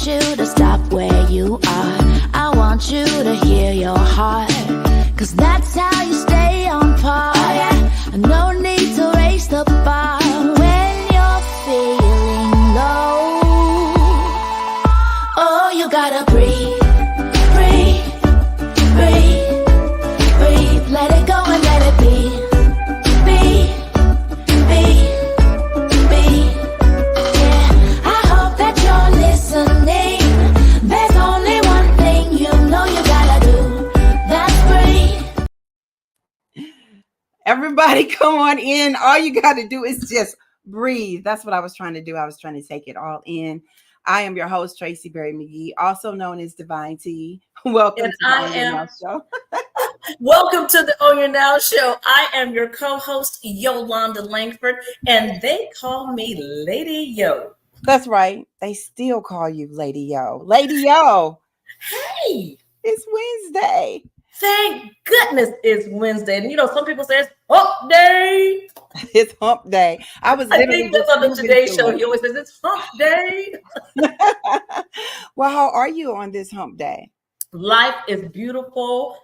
want you to stop where you are. I want you to hear your heart, 'cause that's how you stay on par. Oh, yeah. No need to raise the bar when you're feeling low. Oh, you gotta breathe, breathe, breathe, breathe. Let it go and let it be. Everybody come on in. All you got to do is just breathe. That's what I was trying to do. I was trying to take it all in. I am your host, Tracy Berry McGee, also known as Divine T. Welcome to the OYN Now Show. Welcome to the OYN Now Show. I am your co-host, Yolanda Langford, and they call me Lady Yo. That's right. They still call you Lady Yo. Lady Yo. Hey. It's Wednesday. Thank goodness it's Wednesday. And you know, some people say it's hump day. It's hump day. I think that's on the Today Show. He always says it's hump day. Well, how are you on this hump day? Life is beautiful.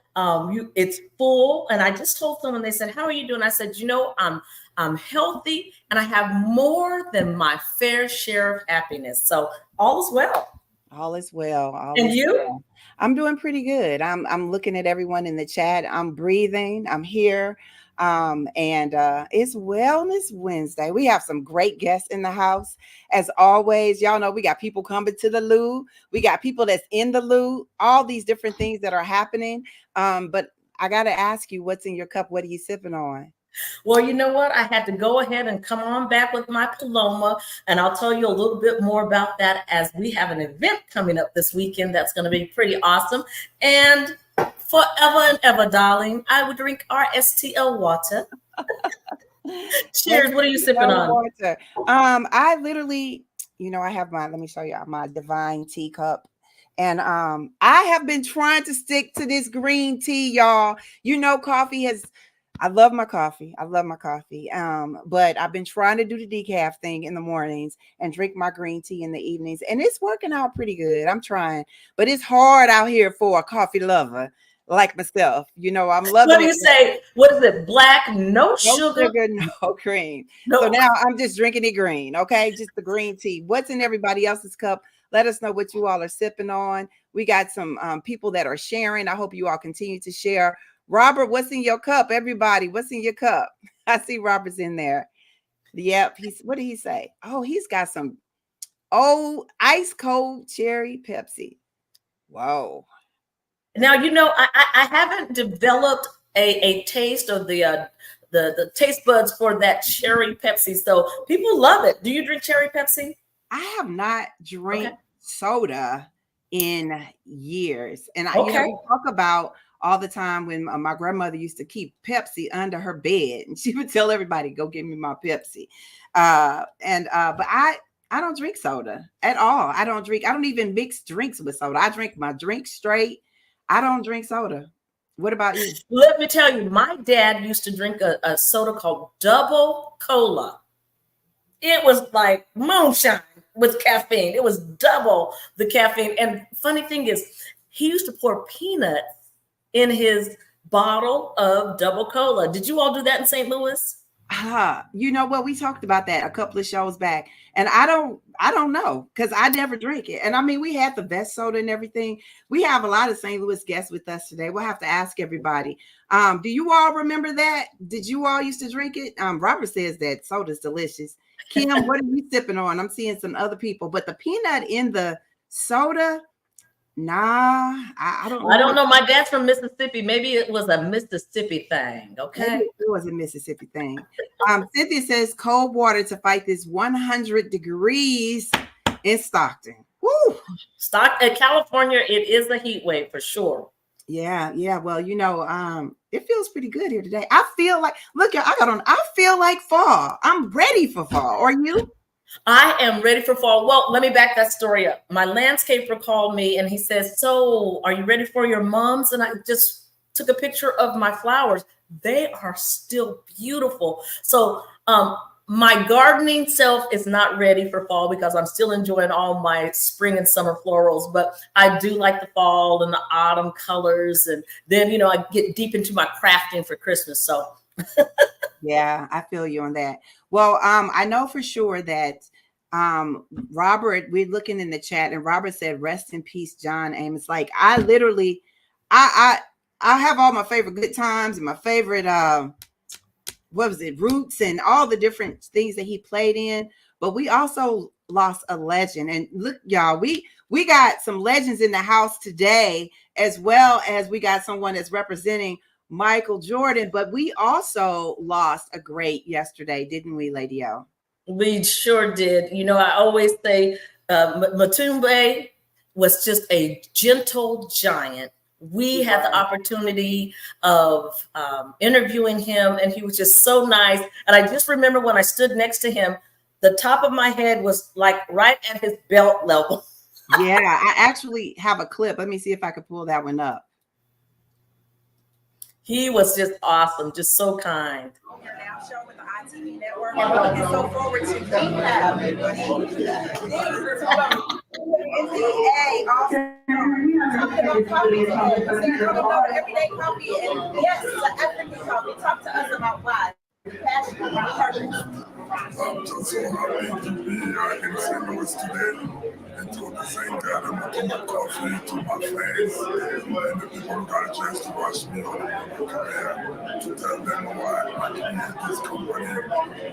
It's full. And I just told someone, they said, how are you doing? I said, you know, I'm healthy and I have more than my fair share of happiness. So all is well. All is well. And you? Well. I'm doing pretty good. I'm looking at everyone in the chat. I'm breathing. I'm here. And it's Wellness Wednesday. We have some great guests in the house. As always, y'all know we got people coming to the loo. We got people that's in the loo, all these different things that are happening. But I got to ask you, what's in your cup? What are you sipping on? Well, you know what? I had to go ahead and come on back with my Paloma, and I'll tell you a little bit more about that as we have an event coming up this weekend that's going to be pretty awesome. And forever and ever, darling, I would drink RSTL water. Cheers. What are you sipping on? Water. I literally, you know, I have let me show you my Divine tea cup. And I have been trying to stick to this green tea, y'all. You know, I love my coffee. But I've been trying to do the decaf thing in the mornings and drink my green tea in the evenings. And it's working out pretty good. I'm trying. But it's hard out here for a coffee lover like myself. You know, I'm loving it. What do you say? What is it? Black, no sugar, no cream. No. So now I'm just drinking it green. Okay. Just the green tea. What's in everybody else's cup? Let us know what you all are sipping on. We got some people that are sharing. I hope you all continue to share. Robert, what's in your cup? Everybody, what's in your cup? I see Robert's in there. Yep. What did he say? Oh, he's got some ice cold cherry Pepsi. Whoa. Now, you know, I haven't developed a taste of the taste buds for that cherry Pepsi. So people love it. Do you drink cherry Pepsi? I have not drank soda in years. And we talk about all the time when my grandmother used to keep Pepsi under her bed, and she would tell everybody, "Go get me my Pepsi." But I don't drink soda at all. I don't even mix drinks with soda. I drink my drink straight. I don't drink soda. What about you? Let me tell you, my dad used to drink a soda called Double Cola. It was like moonshine with caffeine. It was double the caffeine. And funny thing is, he used to pour peanuts in his bottle of Double Cola. Did you all do that in St. Louis? You know what? We talked about that a couple of shows back, and I don't know, because I never drink it. And I mean, we had the best soda and everything. We have a lot of St. Louis guests with us today. We'll have to ask everybody. Do you all remember that? Did you all used to drink it? Robert says that soda's delicious. Kim, what are you sipping on? I'm seeing some other people, but the peanut in the soda, nah, I don't know. I don't know. My dad's from Mississippi. Maybe it was a Mississippi thing. Okay. Maybe it was a Mississippi thing. Cynthia says cold water to fight this 100 degrees in Stockton. Woo! California, it is a heat wave for sure. Yeah. Well, you know, it feels pretty good here today. I feel like, I feel like fall. I'm ready for fall. Are you? I am ready for fall. Well, let me back that story up. My landscaper called me and he says, "So are you ready for your mums?" And I just took a picture of my flowers. They are still beautiful. So My gardening self is not ready for fall because I'm still enjoying all my spring and summer florals, but I do like the fall and the autumn colors. And then, you know, I get deep into my crafting for Christmas. So Yeah, I feel you on that. Well, I know for sure that Robert, we're looking in the chat, and Robert said, "Rest in peace, John Amos." Like I literally, I have all my favorite good times and my favorite what was it, roots and all the different things that he played in. But we also lost a legend. And look, y'all, we got some legends in the house today, as well as we got someone that's representing Michael Jordan. But we also lost a great yesterday, didn't we, Lady O? we sure did. You know, I always say Matumbe was just a gentle giant. We had the opportunity of interviewing him, and he was just so nice. And I just remember when I stood next to him, the top of my head was like right at his belt level. Yeah, I actually have a clip. Let me see if I can pull that one up. He was just awesome, just so kind. Now show with the ITV network, and we're looking so forward to recap. Everyday coffee, and yes, the African coffee. Talk to us about why. Passion and purpose. I'm just so happy to be here in St. Louis today and to present God and my coffee to my fans and the people who got a chance to watch me on my career, to tell them why I created this company,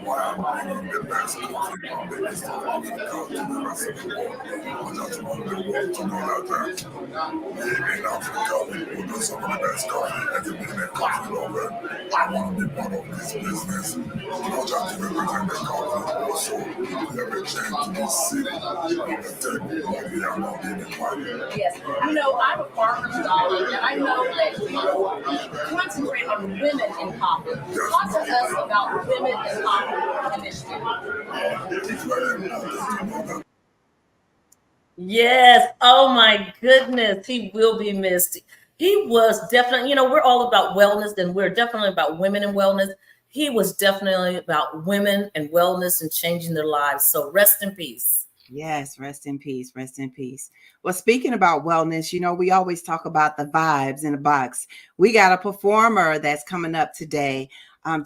why I'm bringing the best coffee from the East of Africa to the rest of the world. I just want the world to know that in Africa, we produce some of the best coffee as a being a coffee lover. I want to be part of this business, not just to represent the coffee, also we have a chance to be city of the tech. We are not being invited. Yes, you know, I'm a farmer scholar, and I know that you concentrate on women in coffee. Talk to us about women in coffee initiative. It's very important to know that. Yes. Oh my goodness. He will be missed. He was definitely, you know, we're all about wellness, and we're definitely about women and wellness. He was definitely about women and wellness and changing their lives. So rest in peace. Yes, rest in peace. Rest in peace. Well, speaking about wellness, you know, we always talk about the vibes in a box. We got a performer that's coming up today.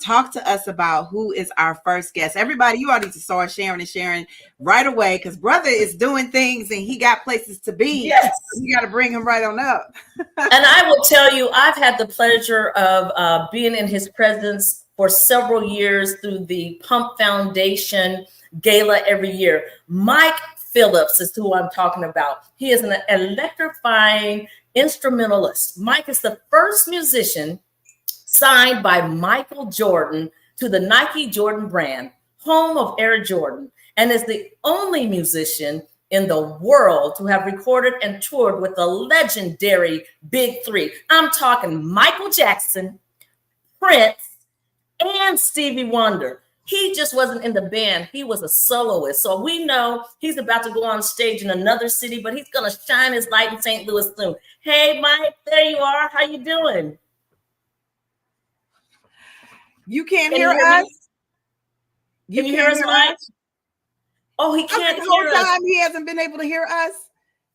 Talk to us about who is our first guest. Everybody, you all need to start sharing right away, because brother is doing things and he got places to be. Yes. You got to bring him right on up. And I will tell you, I've had the pleasure of being in his presence for several years through the Pump Foundation Gala every year. Mike Phillips is who I'm talking about. He is an electrifying instrumentalist. Mike is the first musician signed by Michael Jordan to the Nike Jordan brand, home of Air Jordan, and is the only musician in the world to have recorded and toured with the legendary Big Three. I'm talking Michael Jackson, Prince, and Stevie Wonder. He just wasn't in the band. He was a soloist. So we know he's about to go on stage in another city, but he's going to shine his light in St. Louis soon. Hey, Mike, there you are. How you doing? You can't hear us? Can you hear us, Mike? Oh, he can't hear us. He hasn't been able to hear us.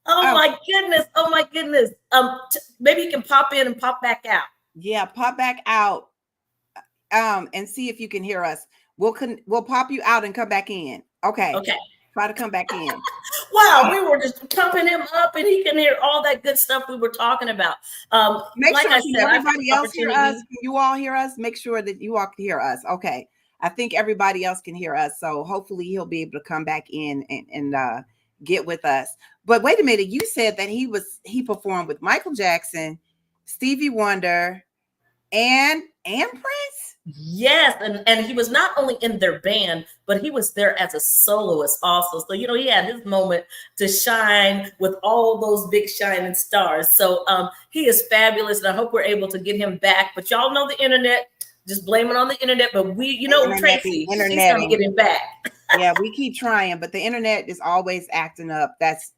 Oh my goodness. Oh my goodness. Maybe you can pop in and pop back out. Yeah, pop back out. And see if you can hear us. We'll pop you out and come back in. Okay. Try to come back in. Wow, we were just pumping him up, and he can hear all that good stuff we were talking about. Make like sure I said, everybody else hear us. Can you all hear us? Make sure that you all can hear us. Okay. I think everybody else can hear us. So hopefully he'll be able to come back in and get with us. But wait a minute. You said that he performed with Michael Jackson, Stevie Wonder, and Prince. Yes, and he was not only in their band, but he was there as a soloist also. So, you know, he had his moment to shine with all those big shining stars. So he is fabulous, and I hope we're able to get him back. But y'all know the internet, just blame it on the internet. But Tracy, she's going to get him back. Yeah, we keep trying, but the internet is always acting up. That's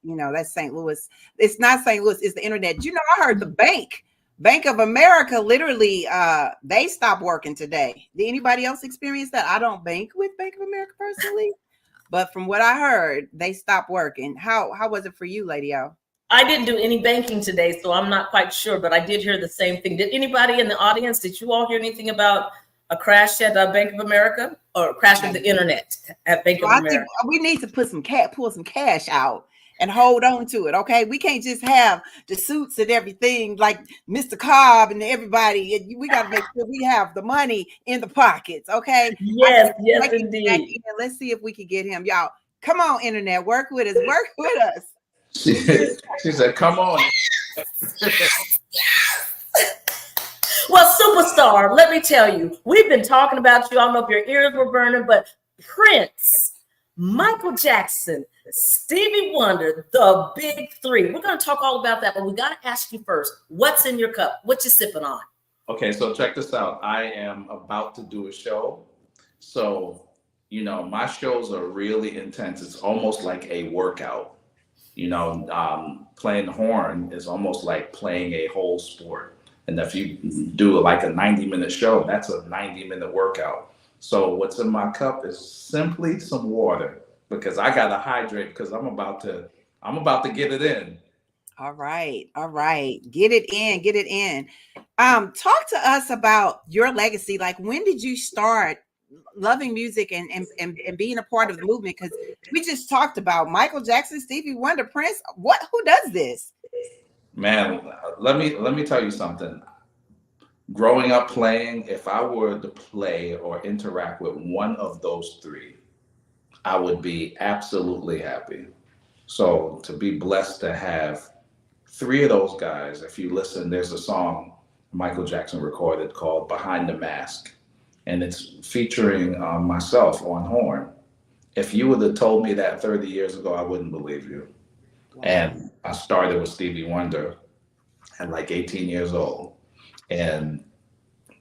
St. Louis. It's not St. Louis, it's the internet. You know, I heard the bank Bank of America literally they stopped working today. Did anybody else experience that? I don't bank with Bank of America personally, but from what I heard, they stopped working. How was it for you, Lady O? I didn't do any banking today, so I'm not quite sure, but I did hear the same thing. Did anybody in the audience, did you all hear anything about a crash at Bank of America or a crash of the internet at Bank of I America? think we need to put pull some cash out and hold on to it. Okay, we can't just have the suits and everything like Mr. Cobb and everybody. We got to make sure we have the money in the pockets. Okay. Yes, yes, indeed. Let's see if we can get him. Y'all, come on, internet, work with us. Work with us. She said, "Come on." Well, superstar, let me tell you, we've been talking about you. I don't know if your ears were burning, but Prince, Michael Jackson, Stevie Wonder, the big three. We're going to talk all about that, but we got to ask you first, what's in your cup? What you sipping on? Okay, so check this out. I am about to do a show. So, my shows are really intense. It's almost like a workout. Playing horn is almost like playing a whole sport. And if you do like a 90-minute show, that's a 90-minute workout. So what's in my cup is simply some water because I gotta hydrate because I'm about to get it in. All right. Get it in. Talk to us about your legacy. Like, when did you start loving music and being a part of the movement? Because we just talked about Michael Jackson, Stevie Wonder, Prince. Who does this? Man, let me tell you something. Growing up playing, if I were to play or interact with one of those three, I would be absolutely happy. So to be blessed to have three of those guys, if you listen, there's a song Michael Jackson recorded called Behind the Mask, and it's featuring myself on horn. If you would have told me that 30 years ago, I wouldn't believe you. And I started with Stevie Wonder at like 18 years old and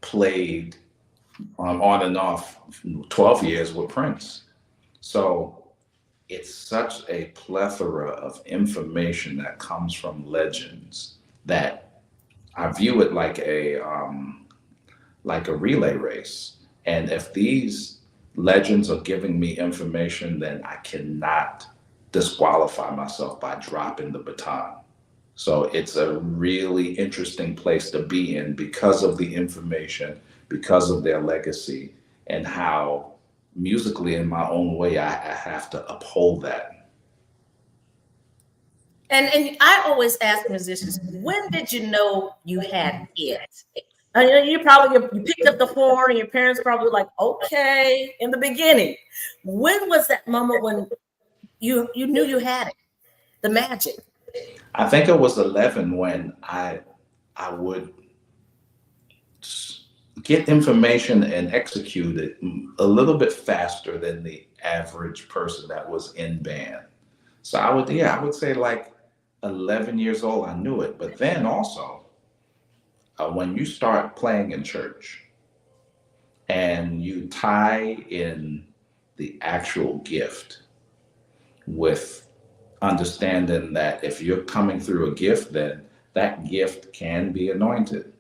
played on and off 12 years with Prince. So it's such a plethora of information that comes from legends that I view it like a relay race. And if these legends are giving me information, then I cannot disqualify myself by dropping the baton. So it's a really interesting place to be in because of the information, because of their legacy, and how musically in my own way I have to uphold that. And I always ask musicians, when did you know you had it? I mean, you picked up the horn and your parents probably like, okay, in the beginning. When was that moment when you knew you had it, the magic? I think it was 11 when I would get information and execute it a little bit faster than the average person that was in band. So I would say like 11 years old, I knew it. But then also, when you start playing in church and you tie in the actual gift with understanding that if you're coming through a gift, then that gift can be anointed.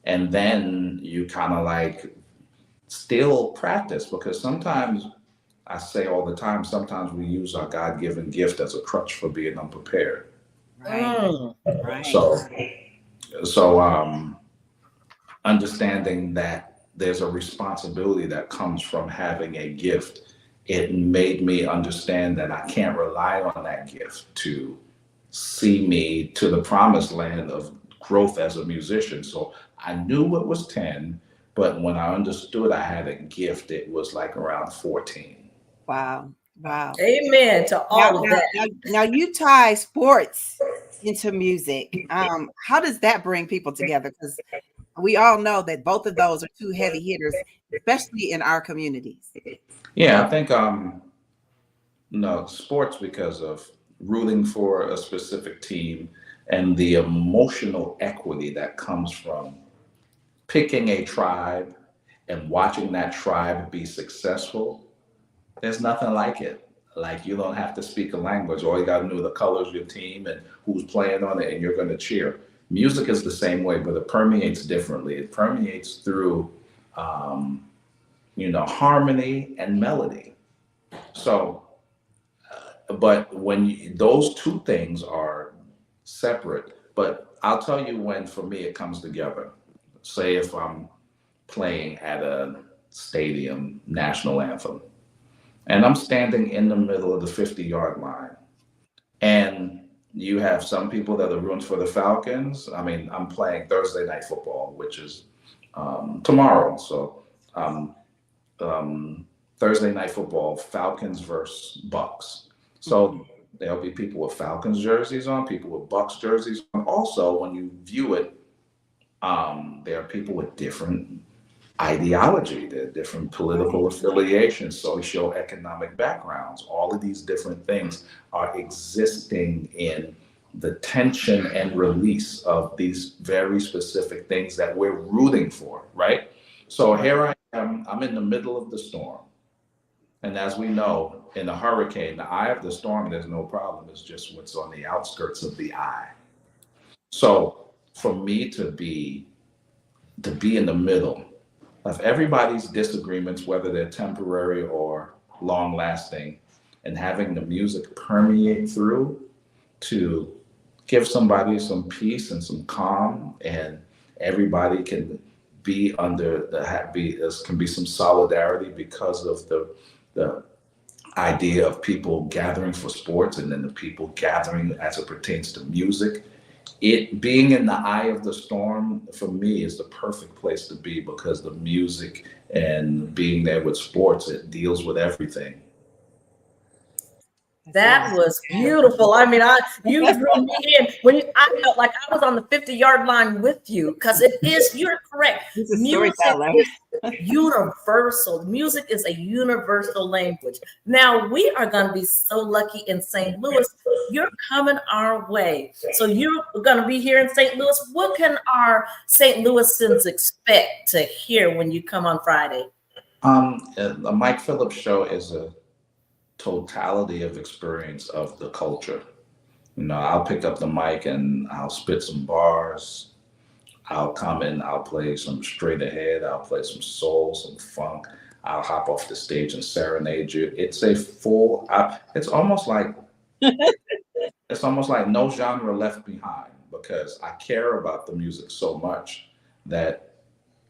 And then you kind of like still practice, because sometimes I say all the time, sometimes we use our God-given gift as a crutch for being unprepared. Right. So understanding that there's a responsibility that comes from having a gift, it made me understand that I can't rely on that gift to see me to the promised land of growth as a musician. So I knew it was 10, but when I understood I had a gift, it was like around 14. Wow. Amen to all of that. Now you tie sports into music. How does that bring people together? Because we all know that both of those are two heavy hitters, especially in our communities. Yeah, I think sports, because of rooting for a specific team and the emotional equity that comes from picking a tribe and watching that tribe be successful. There's nothing like it. Like, you don't have to speak a language. All you got to know the colors of your team and who's playing on it, and you're going to cheer. Music is the same way, but it permeates differently. It permeates through, harmony and melody. So, but those two things are separate, but I'll tell you when for me it comes together. Say if I'm playing at a stadium national anthem and I'm standing in the middle of the 50-yard line, and you have some people that are rooting for the Falcons. I mean, I'm playing Thursday night football, which is tomorrow. So Thursday night football, Falcons versus Bucks. So there'll be people with Falcons jerseys on, people with Bucks jerseys on. Also, when you view it, there are people with different ideology, there are different political affiliations, socioeconomic backgrounds. All of these different things are existing in the tension and release of these very specific things that we're rooting for, right? So here I am, I'm in the middle of the storm. And as we know, in a hurricane, the eye of the storm, there's no problem. It's just what's on the outskirts of the eye. So for me to be in the middle of everybody's disagreements, whether they're temporary or long lasting, and having the music permeate through to give somebody some peace and some calm, and everybody can be under can be some solidarity because of the idea of people gathering for sports, and then the people gathering as it pertains to music. It being in the eye of the storm for me is the perfect place to be, because the music and being there with sports, it deals with everything. That was beautiful. I mean, you drew me in I felt like I was on the 50-yard line with you, because you're correct. Music is universal. Music is a universal language. Now, we are going to be so lucky in St. Louis. You're coming our way. So you're going to be here in St. Louis. What can our St. Louisans expect to hear when you come on Friday? The Mike Phillips show is a totality of experience of the culture. I'll pick up the mic and I'll spit some bars. I'll come in, I'll play some straight ahead, I'll play some soul, some funk. I'll hop off the stage and serenade you. It's a full, it's almost like no genre left behind, because I care about the music so much that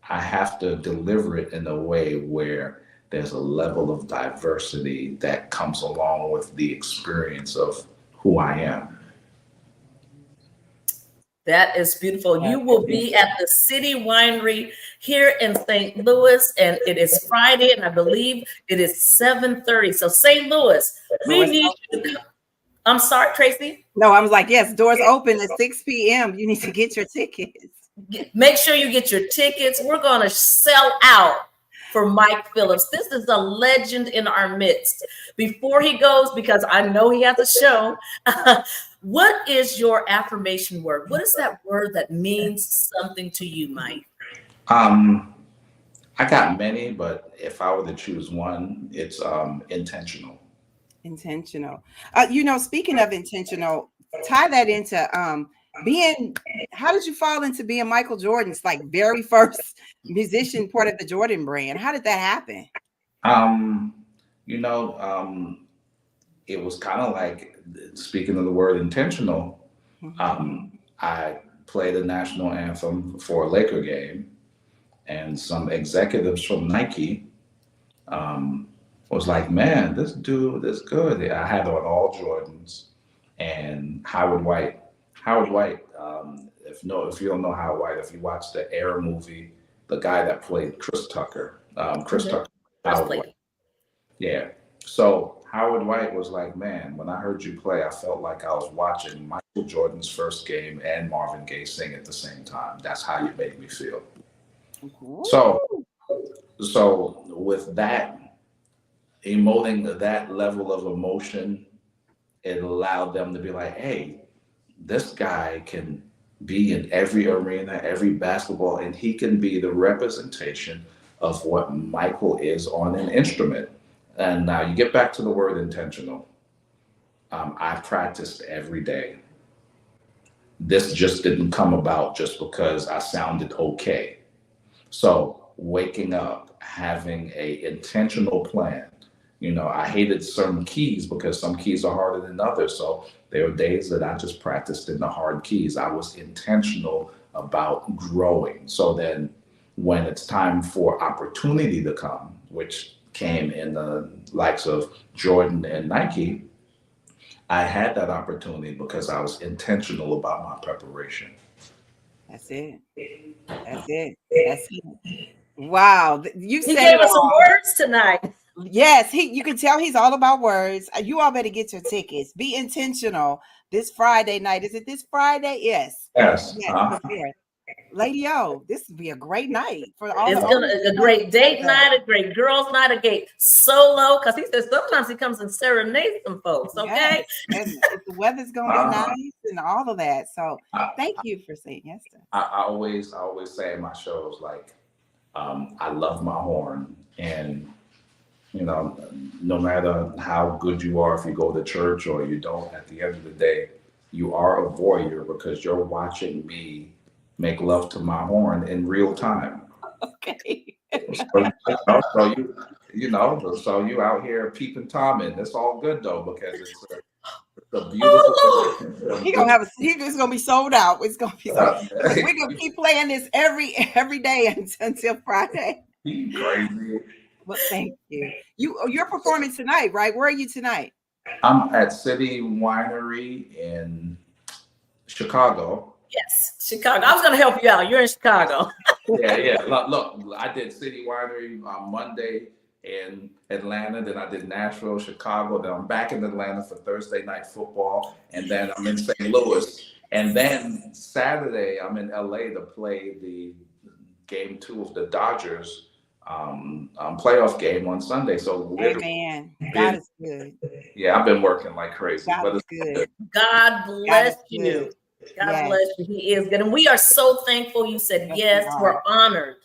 I have to deliver it in a way where there's a level of diversity that comes along with the experience of who I am. That is beautiful. You will be at the City Winery here in St. Louis, and it is Friday, and I believe it is 7:30. So St. Louis, we need you to come. I'm sorry, Tracy? No, I was like, yes, doors open at 6 p.m. You need to get your tickets. Make sure you get your tickets. We're going to sell out for Mike Phillips. This is a legend in our midst. Before he goes, because I know he has a show, what is your affirmation word? What is that word that means something to you, Mike? I got many, but if I were to choose one, it's intentional. Intentional. Speaking of intentional, tie that into how did you fall into being Michael Jordan's very first musician, part of the Jordan brand? How did that happen? It was kind of like, speaking of the word intentional, I played a national anthem for a Laker game, and some executives from Nike was like, man, this dude is good. I had on all Jordans, and Howard White, if you don't know Howard White, if you watch the Air movie, the guy that played Chris Tucker, Tucker, Howard White. Yeah. So Howard White was like, man, when I heard you play, I felt like I was watching Michael Jordan's first game and Marvin Gaye sing at the same time. That's how you made me feel. So with that, emoting that level of emotion, it allowed them to be like, hey, this guy can be in every arena, every basketball, and he can be the representation of what Michael is on an instrument. And now you get back to the word intentional. I practiced every day. this just didn't come about just because I sounded okay. So waking up, having a intentional plan. I hated certain keys because some keys are harder than others. So there were days that I just practiced in the hard keys. I was intentional about growing. So then when it's time for opportunity to come, which came in the likes of Jordan and Nike, I had that opportunity because I was intentional about my preparation. That's it. That's it. That's it. Wow. You He said gave it us some all. words tonight. Yes, you can tell he's all about words. You all better get your tickets. Be intentional this Friday night. Is it this Friday? Yes. Yes. Yes, the 4th. Lady O, this would be a great night for all It's the gonna owners. a great date night, a great girls' night, a great solo. Because he says sometimes he comes and serenades some folks. Okay. Yes. And if the weather's gonna be nice and all of that. So thank you for saying yes to us. I always say in my shows, like, I love my horn, and no matter how good you are, if you go to church or you don't, at the end of the day, you are a voyeur because you're watching me make love to my horn in real time. Okay. So you out here peeping Tom in. It's all good though because it's a beautiful. He's just gonna be sold out. It's gonna be we're gonna keep playing this every day until Friday. Crazy. Well, thank you. You're performing tonight, right? Where are you tonight? I'm at City Winery in Chicago. Yes, Chicago. I was going to help you out. You're in Chicago. Yeah. Look, I did City Winery on Monday in Atlanta, then I did Nashville, Chicago, then I'm back in Atlanta for Thursday night football, and then I'm in St. Louis. And then Saturday, I'm in LA to play the game 2 of the Dodgers playoff game on Sunday. So Amen. God is good. Yeah, I've been working like crazy. God is good. God bless you. God bless you. He is good. And we are so thankful you said yes. We're honored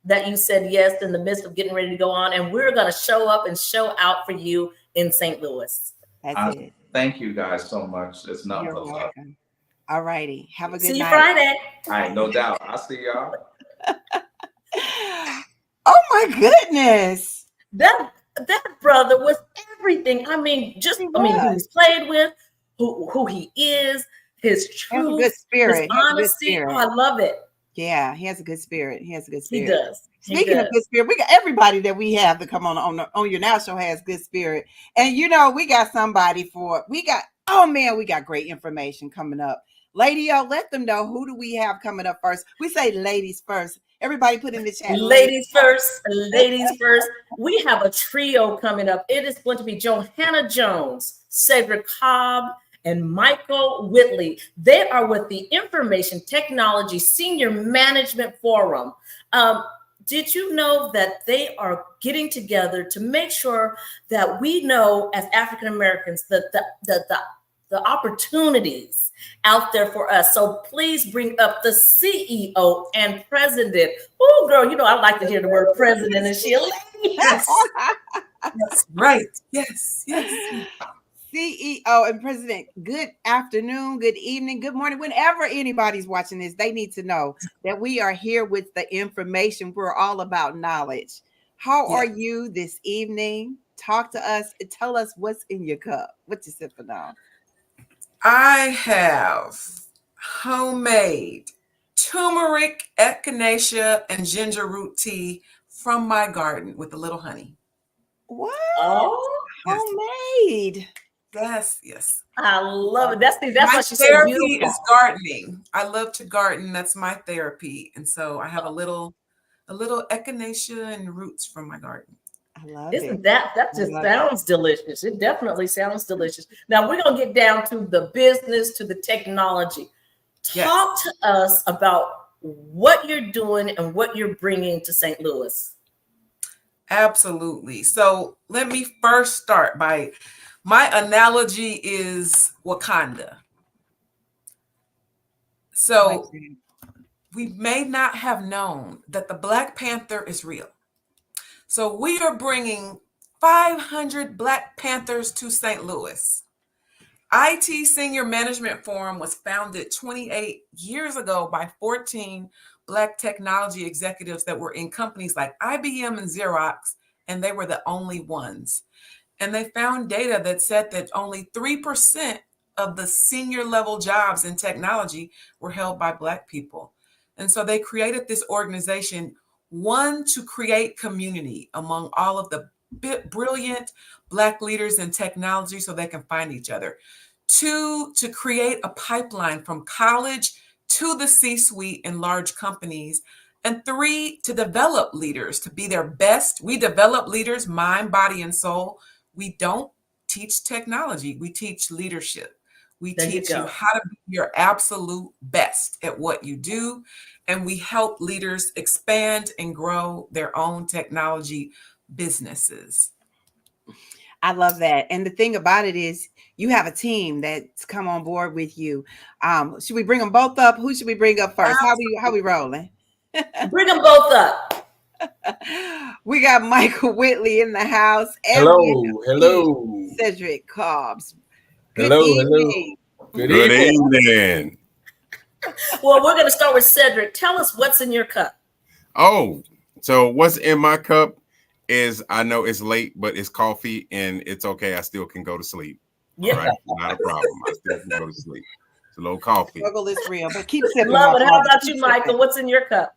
that you said yes in the midst of getting ready to go on. And we're going to show up and show out for you in St. Louis. That's it. Thank you guys so much. It's nothing but love. All righty. Have a good night. See you Friday. All right, no doubt. I'll see y'all. Oh my goodness. That brother was everything. I mean, who he's played with, who he is, his truth, good spirit. his honesty. Oh, I love it. Yeah, he has a good spirit. He has He does. Speaking of good spirit, we got everybody that we have to come on your now show has good spirit. And we got somebody we got great information coming up. Lady O, let them know who do we have coming up first. We say ladies first. Everybody put in the chat. Ladies first. Ladies first. We have a trio coming up. It is going to be Johanna Jones, Cedric Cobb, and Michael Whitley. They are with the Information Technology Senior Management Forum. Did you know that they are getting together to make sure that we know as African Americans that the opportunities out there for us? So please bring up the CEO and president. Oh, girl, I like to hear the word president, and she Yes. That's right. Yes. CEO and president, good afternoon, good evening, good morning. Whenever anybody's watching this, they need to know that we are here with the information. We're all about knowledge. How are you this evening? Talk to us and tell us what's in your cup. What you sipping on? I have homemade turmeric, echinacea, and ginger root tea from my garden with a little honey. What? Oh, homemade. Yes. I love it. That's my what she's so therapy beautiful. is gardening. I love to garden. That's my therapy. And so I have a little echinacea and roots from my garden. I love Isn't it. That just sounds delicious. It definitely sounds delicious. Now we're going to get down to the business, to the technology. Talk to us about what you're doing and what you're bringing to St. Louis. Absolutely. So let me first start by, my analogy is Wakanda. So we may not have known that the Black Panther is real. So we are bringing 500 Black Panthers to St. Louis. IT Senior Management Forum was founded 28 years ago by 14 Black technology executives that were in companies like IBM and Xerox, and they were the only ones. And they found data that said that only 3% of the senior level jobs in technology were held by Black people. And so they created this organization, one, to create community among all of the brilliant Black leaders in technology so they can find each other. Two, to create a pipeline from college to the C-suite in large companies. And three, to develop leaders to be their best. We develop leaders, mind, body, and soul. We don't teach technology. We teach leadership. We teach you how to be your absolute best at what you do. And we help leaders expand and grow their own technology businesses. I love that. And the thing about it is you have a team that's come on board with you. Should we bring them both up? Who should we bring up first? How we rolling? Bring them both up. We got Michael Whitley in the house. And Hello. Cedric Cobbs. Good Hello. evening. Good evening. Well, we're going to start with Cedric. Tell us what's in your cup. Oh, so what's in my cup is, I know it's late, but it's coffee, and it's okay. I still can go to sleep. Yeah. All right? Not a problem. I still can go to sleep. It's a little coffee. Struggle is real, but keep sipping. Love it. How about you, Michael? What's in your cup?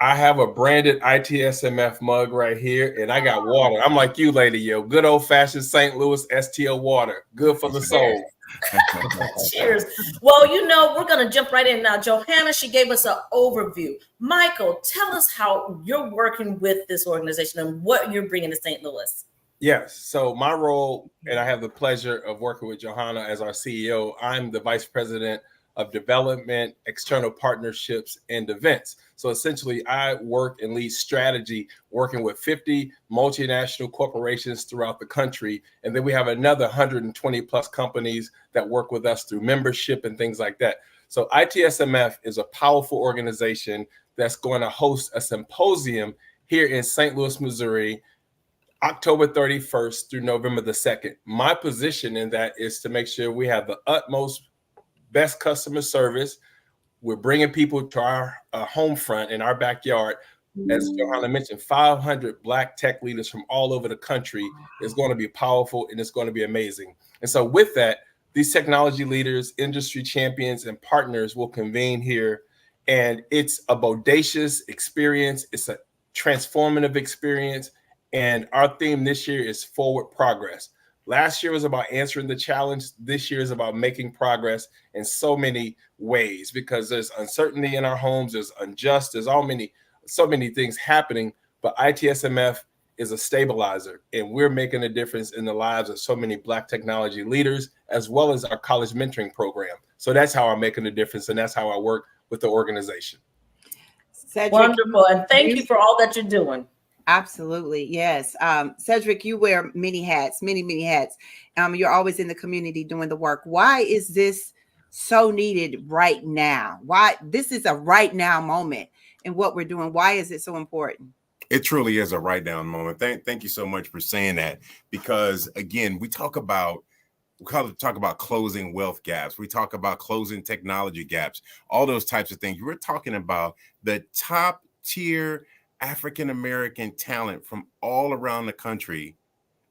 I have a branded ITSMF mug right here, and I got water. I'm like you, lady, yo. Good old-fashioned St. Louis STO water. Good for the soul. Cheers. Well, we're going to jump right in now. Johanna, she gave us an overview. Michael, tell us how you're working with this organization and what you're bringing to St. Louis. Yes. So my role, and I have the pleasure of working with Johanna as our CEO, I'm the Vice President of Development, External Partnerships, and Events. So essentially, I work and lead strategy working with 50 multinational corporations throughout the country. And then we have another 120 plus companies that work with us through membership and things like that. So ITSMF is a powerful organization that's going to host a symposium here in St. Louis, Missouri, October 31st through November the 2nd. My position in that is to make sure we have the utmost best customer service. We're bringing people to our home front in our backyard. As Johanna mentioned, 500 Black tech leaders from all over the country is going to be powerful, and it's going to be amazing. And so with that, these technology leaders, industry champions, and partners will convene here. And it's a bodacious experience. It's a transformative experience. And our theme this year is forward progress. Last year was about answering the challenge. This year is about making progress in so many ways, because there's uncertainty in our homes, there's unjust, there's so many things happening, but ITSMF is a stabilizer, and we're making a difference in the lives of so many Black technology leaders, as well as our college mentoring program. So that's how I'm making a difference, and that's how I work with the organization. Cedric, wonderful, and thank you for all that you're doing. Absolutely. Yes. Cedric, you wear many hats. You're always in the community doing the work. Why is this so needed right now? Why this is a right now moment in what we're doing? Why is it so important? It truly is a right down moment. Thank you so much for saying that, because again, we talk about closing wealth gaps. We talk about closing technology gaps, all those types of things. We're talking about the top tier African-American talent from all around the country.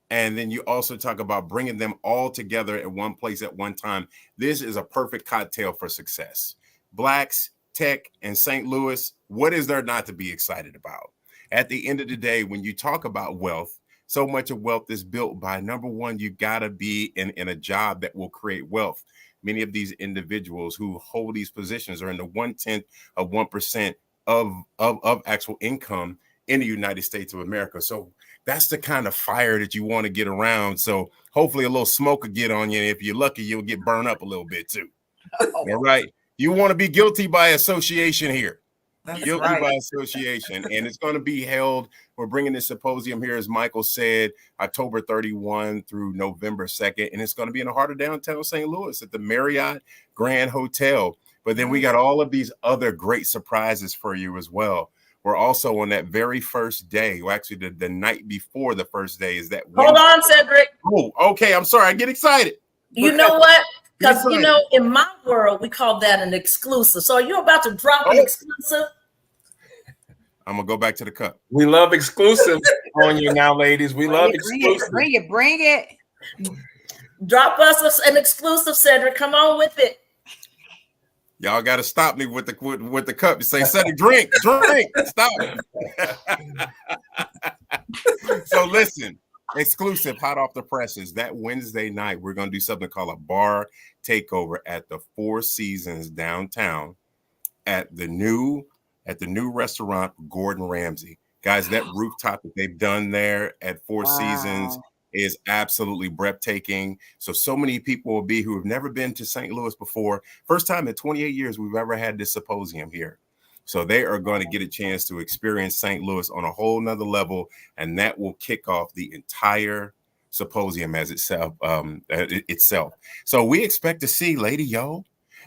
And then you also talk about bringing them all together at one place at one time. This is a perfect cocktail for success. Blacks, tech, and St. Louis, what is there not to be excited about? At the end of the day, when you talk about wealth, so much of wealth is built by, number one, you got to be in a job that will create wealth. Many of these individuals who hold these positions are in the 1/10 of 1% of actual income in the United States of America. So that's the kind of fire that you want to get around. So hopefully a little smoke will get on you. And if you're lucky, you'll get burned up a little bit too. All right. You want to be guilty by association here. That's Guilty right. by association. And it's going to be held. We're bringing this symposium here, as Michael said, October 31 through November 2nd. And it's going to be in the heart of downtown St. Louis at the Marriott Grand Hotel. But then we got all of these other great surprises for you as well. We're also on that very first day, well, actually the night before the first day is that Hold on, Cedric. Oh, okay. I'm sorry. I get excited. You know what? Because, you know, in my world, we call that an exclusive. So are you about to drop an exclusive? I'm gonna go back to the cup. We love exclusives on you now, ladies. We love exclusives. Bring it. Drop us an exclusive, Cedric. Come on with it. Y'all got to stop me with the cup. You say, "Cedric, drink, stop." So listen, exclusive, hot off the presses. That Wednesday night, we're gonna do something called a bar takeover at the Four Seasons downtown at the new restaurant Gordon Ramsay. Guys, that rooftop that they've done there at Four Seasons is absolutely breathtaking. So many people will be who have never been to St. Louis before. First time in 28 years we've ever had this symposium here. So they are going to get a chance to experience St. Louis on a whole nother level, and that will kick off the entire symposium as itself. So we expect to see Lady Yo.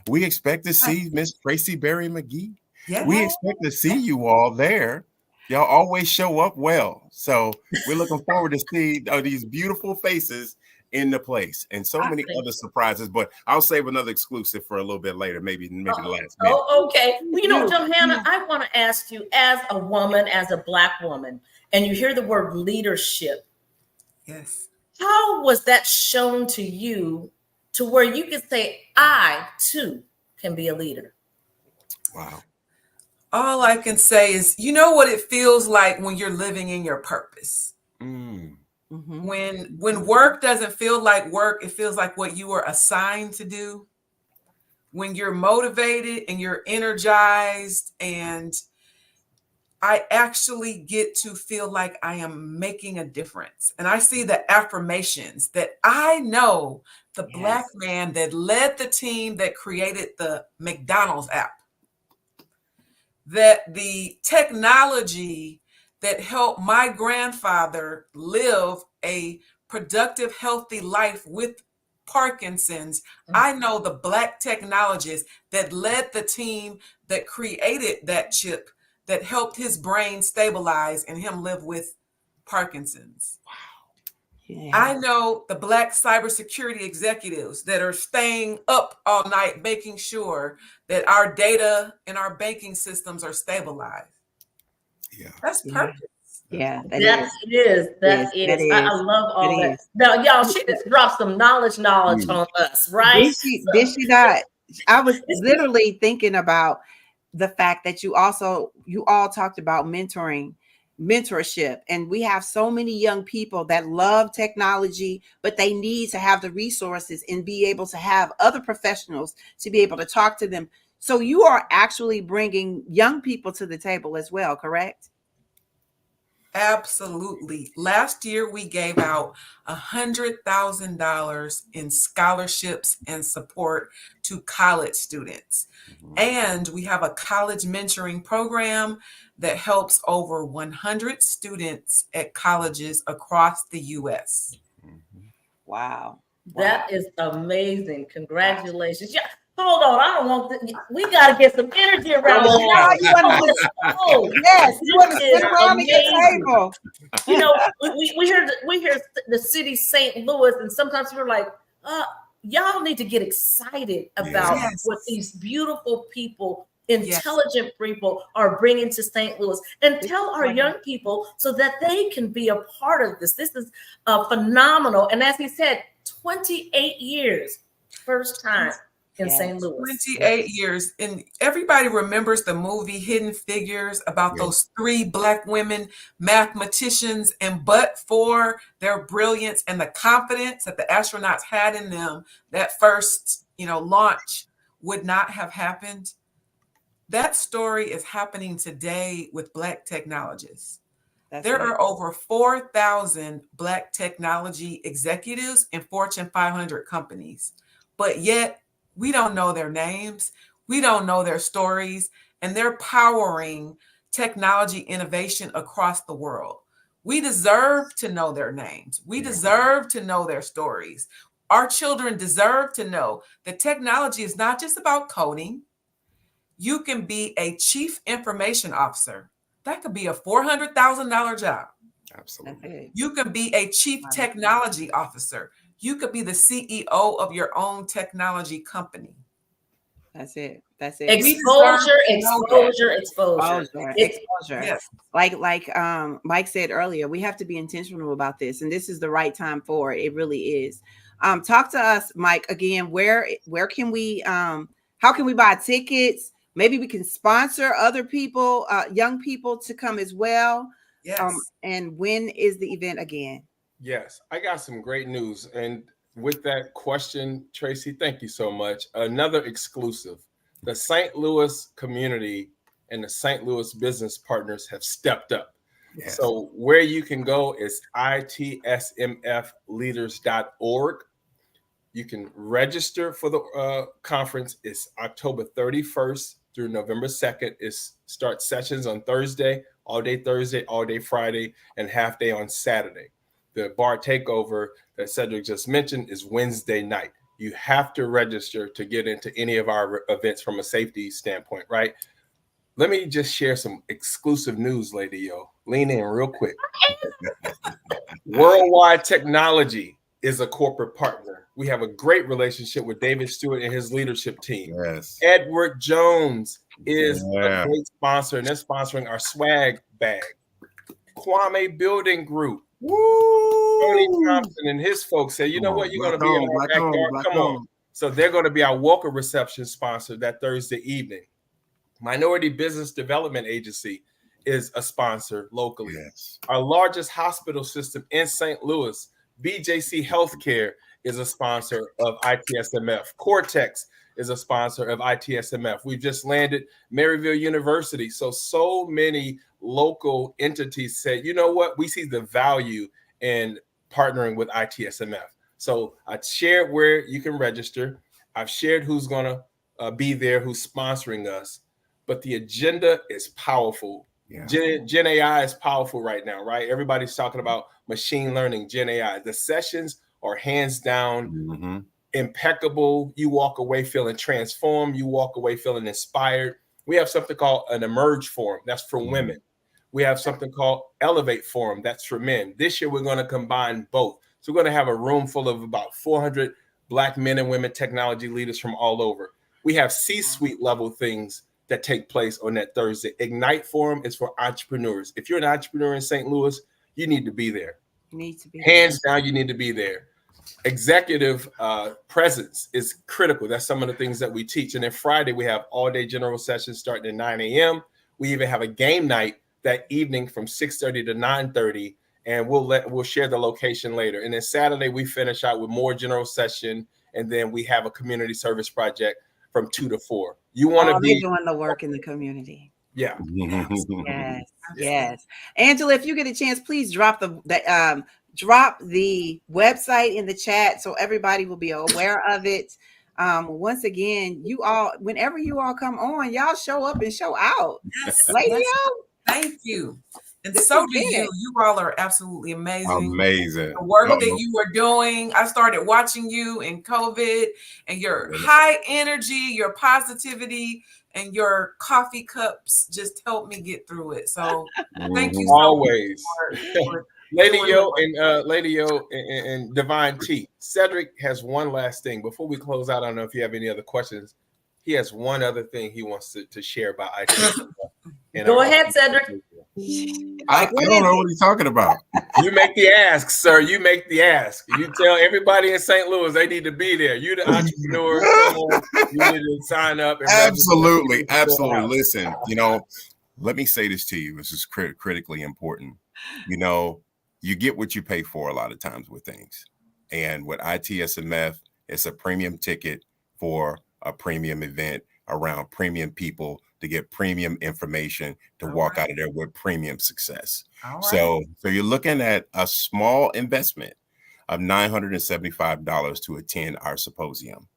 We expect to see Miss Tracy Berry McGee. Yeah. We expect to see you all there. Y'all always show up well. So we're looking forward to see these beautiful faces in the place and so many other surprises. But I'll save another exclusive for a little bit later, maybe the last minute. Oh, okay. Well, you know, Johanna, I want to ask you, as a woman, as a Black woman, and you hear the word leadership. Yes. How was that shown to you to where you could say, I too can be a leader? Wow. All I can say is, you know what it feels like when you're living in your purpose. Mm-hmm. When work doesn't feel like work, it feels like what you were assigned to do. When you're motivated and you're energized, and I actually get to feel like I am making a difference. And I see the affirmations that I know the Black man that led the team that created the McDonald's app, that the technology that helped my grandfather live a productive, healthy life with Parkinson's. I know the Black technologist that led the team that created that chip that helped his brain stabilize and him live with Parkinson's. Wow. Yeah. I know the Black cybersecurity executives that are staying up all night, making sure that our data and our banking systems are stabilized. Yeah. That's purpose. Yeah, that is. I love all that. Now, y'all, she just dropped some knowledge on us, right? Did she not? I was literally thinking about the fact that you all talked about mentorship, and we have so many young people that love technology, but they need to have the resources and be able to have other professionals to be able to talk to them. So you are actually bringing young people to the table as well, correct? Absolutely. Last year, we gave out $100,000 in scholarships and support to college students. And we have a college mentoring program that helps over 100 students at colleges across the U.S. Wow. That is amazing. Congratulations. Yeah. Hold on, I don't want we gotta get some energy around this. Yes, you want to sit around the table. You know, we hear the city St. Louis, and sometimes we're like, y'all need to get excited about what these beautiful people, intelligent people are bringing to St. Louis, and tell our young people so that they can be a part of this. This is phenomenal. And as he said, 28 years, first time in St. Louis. 28 years. And everybody remembers the movie Hidden Figures about those 3 Black women mathematicians, and but for their brilliance and the confidence that the astronauts had in them, that first, launch would not have happened. That story is happening today with Black technologists. There are over 4,000 Black technology executives in Fortune 500 companies, but yet we don't know their names. We don't know their stories, and they're powering technology innovation across the world. We deserve to know their names. We deserve to know their stories. Our children deserve to know that technology is not just about coding. You can be a chief information officer. That could be a $400,000 job. Absolutely. You can be a chief technology officer. You could be the CEO of your own technology company. That's it. That's it. Exposure, We deserve to know that. exposure. Exposure. Yes. Like Mike said earlier, we have to be intentional about this, and this is the right time for it. It really is. Talk to us, Mike, again. Where can we how can we buy tickets? Maybe we can sponsor other people, young people to come as well. Yes. And when is the event again? Yes, I got some great news. And with that question, Tracy, thank you so much. Another exclusive. The St. Louis community and the St. Louis business partners have stepped up. Yes. So where you can go is itsmfleaders.org. You can register for the conference. It's October 31st through November 2nd. It starts sessions on Thursday, all day Friday, and half day on Saturday. The bar takeover that Cedric just mentioned is Wednesday night. You have to register to get into any of our events from a safety standpoint, right? Let me just share some exclusive news, Lady O. Lean in real quick. Worldwide Technology is a corporate partner. We have a great relationship with David Stewart and his leadership team. Yes. Edward Jones is a great sponsor, and they're sponsoring our swag bag. Kwame Building Group. Woo! Tony Thompson and his folks say, you know what, you're going to be in our backyard. Come on. So they're going to be our welcome reception sponsor that Thursday evening. Minority Business Development Agency is a sponsor locally. Yes. Our largest hospital system in St. Louis, BJC Healthcare, is a sponsor of ITSMF. Cortex is a sponsor of ITSMF. We've just landed Maryville University. So many local entities said, you know what, we see the value in partnering with ITSMF. So I shared where you can register. I've shared who's going to be there, who's sponsoring us. But the agenda is powerful. Yeah. Gen AI is powerful right now, right? Everybody's talking about machine learning, Gen AI. The sessions are hands down impeccable. You walk away feeling transformed. You walk away feeling inspired. We have something called an Emerge Forum. That's for women. We have something called Elevate Forum. That's for men. This year, we're going to combine both. So we're going to have a room full of about 400 Black men and women technology leaders from all over. We have C-suite level things that take place on that Thursday. Ignite Forum is for entrepreneurs. If you're an entrepreneur in St. Louis, you need to be there. You need to be hands down. You need to be there. Executive presence is critical. That's some of the things that we teach. And then Friday, we have all day general sessions starting at 9 a.m. We even have a game night that evening from 6:30 to 9:30, and we'll share the location later. And then Saturday, we finish out with more general session, and then we have a community service project from 2 to 4. You want to be doing the work in the community. Yeah. Yes. Angela, if you get a chance, please drop the website in the chat so everybody will be aware of it. Once again, you all, whenever you all come on, y'all show up and show out. Yes. Lady O. Thank you. And so do you. You all are absolutely amazing. Amazing. The work that you are doing. I started watching you in COVID, and your high energy, your positivity, and your coffee cups just helped me get through it. So thank you so much for Lady Yo and Divine T. Cedric has one last thing before we close out. I don't know if you have any other questions. He has one other thing he wants to share about IT. Go ahead, Cedric. I don't know what he's talking about. You make the ask, sir. You make the ask. You tell everybody in St. Louis they need to be there. You the entrepreneur. You need to sign up. And absolutely. Listen, let me say this to you. This is critically important. You get what you pay for a lot of times with things. And with ITSMF, it's a premium ticket for a premium event around premium people to get premium information to walk out of there with premium success. So you're looking at a small investment of $975 to attend our symposium.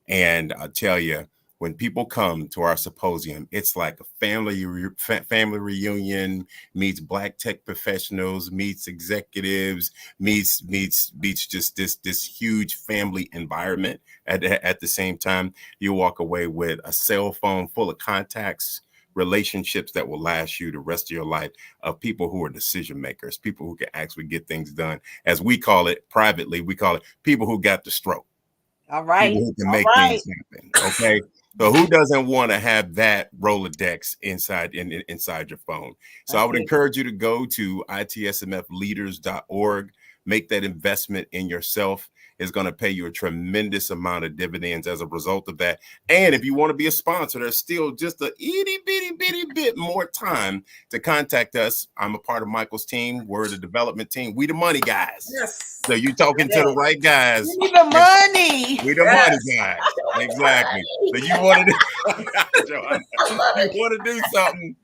And I'll tell you, when people come to our symposium, it's like a family reunion, meets Black tech professionals, meets executives, meets just this huge family environment. At the same time, you walk away with a cell phone full of contacts, relationships that will last you the rest of your life, of people who are decision makers, people who can actually get things done. As we call it privately, we call it people who got the stroke. All right. People who can make things happen. Okay. So who doesn't want to have that Rolodex inside your phone? So I would encourage you to go to itsmfleaders.org, make that investment in yourself. Is going to pay you a tremendous amount of dividends as a result of that. And if you want to be a sponsor, there's still just a itty bitty bit more time to contact us. I'm a part of Michael's team. We're the development team. We the money guys. Yes. So you're talking to the right guys. We the money. We the money guys. Exactly. So you want to do something.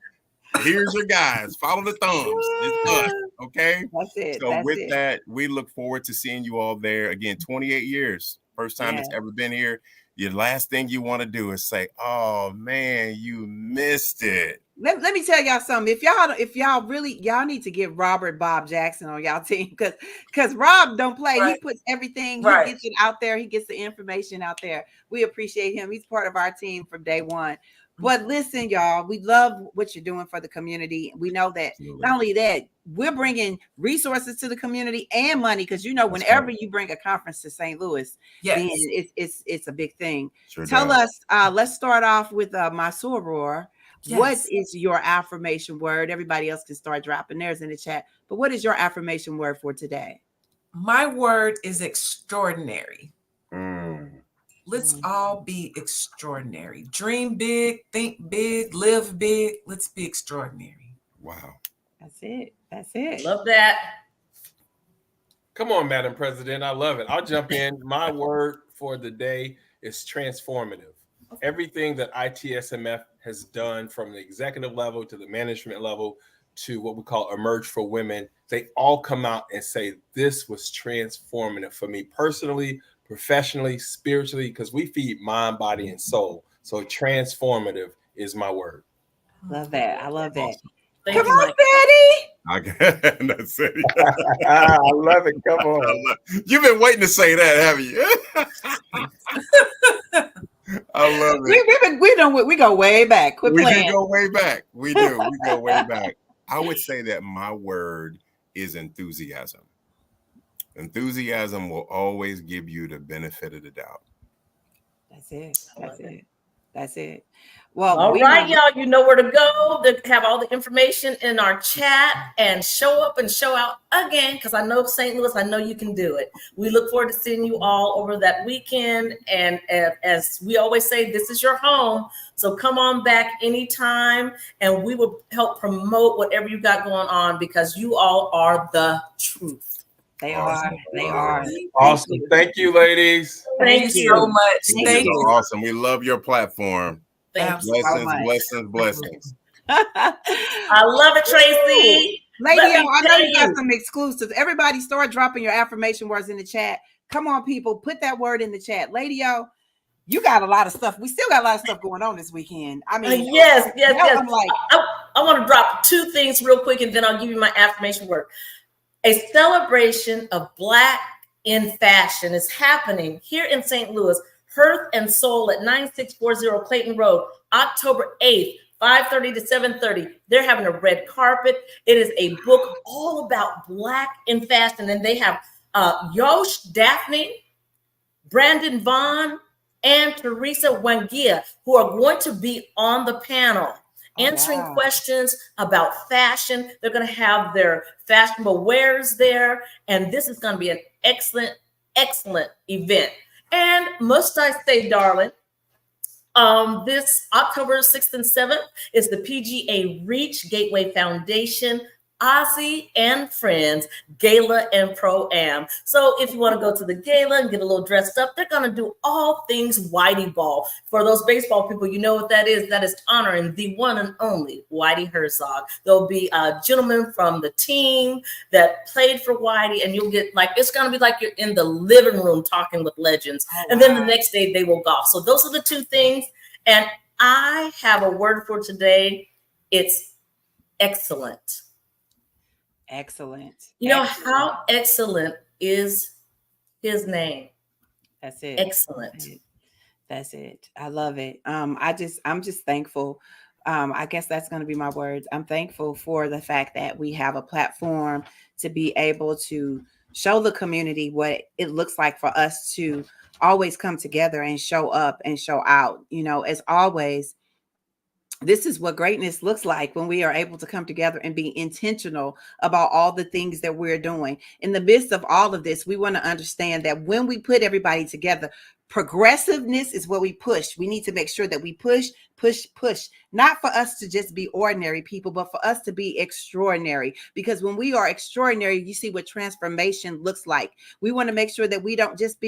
Here's your guys. Follow the thumbs. It's us. Okay. That's it. So with that, we look forward to seeing you all there. Again, 28 years. First time it's ever been here. Your last thing you want to do is say, oh man, you missed it. Let me tell y'all something. If y'all really need to get Robert Bob Jackson on y'all team, because Rob don't play. Right. He puts everything, Right. he gets it out there, he gets the information out there. We appreciate him. He's part of our team from day one. But listen, y'all, we love what you're doing for the community. We know that not only that, we're bringing resources to the community and money, because whenever you bring a conference to St. Louis, then it's a big thing. Sure Tell does. us, let's start off with my soror. Yes. What is your affirmation word? Everybody else can start dropping theirs in the chat. But what is your affirmation word for today? My word is extraordinary. Mm. Let's all be extraordinary. Dream big, think big, live big. Let's be extraordinary. Wow. That's it. That's it. Love that. Come on, Madam President. I love it. I'll jump in. My word for the day is transformative. Everything that ITSMF has done, from the executive level to the management level to what we call Emerge for Women, they all come out and say, this was transformative for me personally, professionally, spiritually, because we feed mind, body, and soul. So transformative is my word. Love that. I love that. Awesome. Thank Come you, on, Mike. Betty. That's it. I love it. Come on. You've been waiting to say that, haven't you? I love it. We go way back. Quit We playing. do go way back. We do. We go way back. I would say that my word is enthusiasm. Enthusiasm will always give you the benefit of the doubt. That's it. That's it. That's it. Well, All right, y'all, you know where to go to have all the information in our chat and show up and show out again, because I know St. Louis, I know you can do it. We look forward to seeing you all over that weekend. And as we always say, this is your home. So come on back anytime, and we will help promote whatever you got going on, because you all are the truth. They are. They are. Awesome. Thank you, ladies. Thank you so much. You Thank are you. awesome. We love your platform. Thank you. Blessings. I love it, Tracy. Lady, Let me I know tell you got you. some exclusives. Everybody start dropping your affirmation words in the chat. Come on, people, put that word in the chat. Lady, you got a lot of stuff. We still got a lot of stuff going on this weekend. I mean, Yes. I'm like, I want to drop two things real quick, and then I'll give you my affirmation word. A celebration of Black in fashion is happening here in St. Louis, Hearth and Soul at 9640 Clayton Road, October 8th, 5:30 to 7:30. They're having a red carpet. It is a book all about Black in fashion, and they have Yosh Daphne, Brandon Vaughn, and Teresa Wangia, who are going to be on the panel answering questions about fashion. They're going to have their fashionable wares there, and this is going to be an excellent event. And must I say, darling, this October 6th and 7th is the PGA Reach Gateway Foundation Ozzy and Friends Gala and Pro-Am. So if you want to go to the gala and get a little dressed up, they're going to do all things Whitey Ball. For those baseball people, you know what that is. That is honoring the one and only Whitey Herzog. There'll be a gentleman from the team that played for Whitey, and you'll get it's going to be like you're in the living room talking with legends. And then the next day they will golf. So those are the two things. And I have a word for today. It's excellent. excellent. You know how excellent is his name? That's it. Excellent. That's it. I love it. I'm just thankful I guess that's going to be my words. I'm thankful for the fact that we have a platform to be able to show the community what it looks like for us to always come together and show up and show out. You know, as always, this is what greatness looks like when we are able to come together and be intentional about all the things that we're doing. In the midst of all of this, we want to understand that when we put everybody together, progressiveness is what we push. We need to make sure that we push, not for us to just be ordinary people, but for us to be extraordinary. Because when we are extraordinary, you see what transformation looks like. We want to make sure that we don't just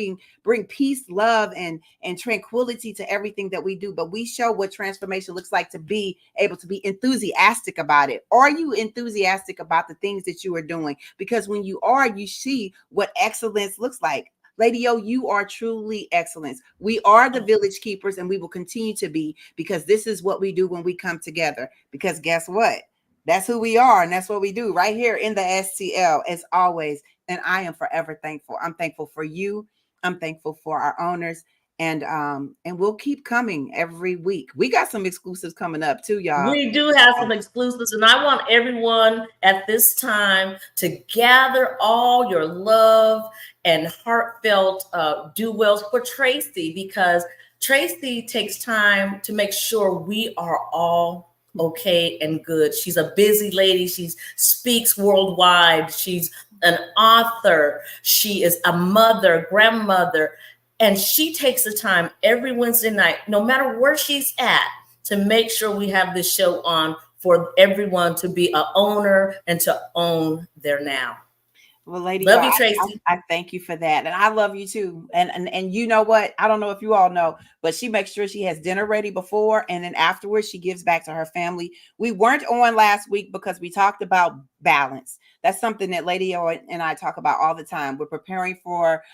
bring peace, love, and tranquility to everything that we do, but we show what transformation looks like to be able to be enthusiastic about it. Are you enthusiastic about the things that you are doing? Because when you are, you see what excellence looks like. Lady O, you are truly excellence. We are the village keepers, and we will continue to be, because this is what we do when we come together. Because guess what? That's who we are, and that's what we do right here in the STL, as always. And I am forever thankful. I'm thankful for you. I'm thankful for our owners, and we'll keep coming every week. We got some exclusives coming up too, y'all. We do have some exclusives, and I want everyone at this time to gather all your love and heartfelt do wells for Tracy, because Tracy takes time to make sure we are all okay and good. She's a busy lady. She speaks worldwide. She's an author. She is a mother, grandmother, and she takes the time every Wednesday night, no matter where she's at, to make sure we have this show on for everyone to be an owner and to own their now. Well, lady, love you, Tracy. I thank you for that, and I love you too. And you know what? I don't know if you all know, but she makes sure she has dinner ready before, and then afterwards she gives back to her family. We weren't on last week because we talked about balance. That's something that Lady O and I talk about all the time. We're preparing for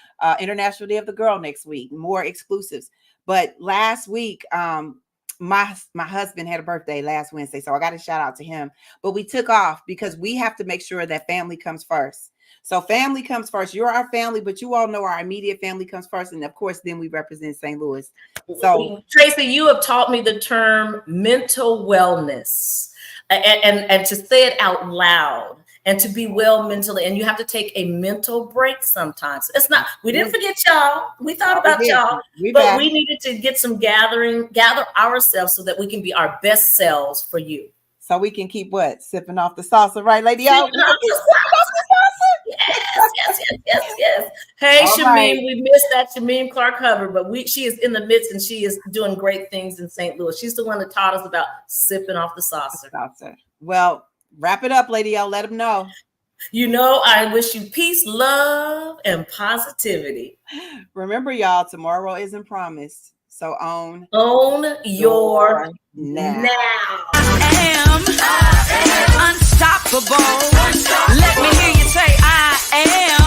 International Day of the Girl next week, more exclusives. But last week, my husband had a birthday last Wednesday, so I got to shout out to him. But we took off because we have to make sure that family comes first. So family comes first. You're our family, but you all know our immediate family comes first. And of course, then we represent St. Louis. So Tracy, you have taught me the term mental wellness, and to say it out loud and to be well mentally. And you have to take a mental break sometimes. It's not, we didn't forget y'all. We thought about y'all, but we needed to get some gather ourselves so that we can be our best selves for you. So we can keep what? Sipping off the salsa, right, Lady O? Yes. Hey, all Shameen, right. We missed that Shameen Clark Hubbard, but she is in the midst, and she is doing great things in St. Louis. She's the one that taught us about sipping off the saucer. Well, wrap it up, Lady O. Let them know. You know, I wish you peace, love, and positivity. Remember, y'all, tomorrow isn't promised. So own your now. I am unstoppable. Let me hear you say I am.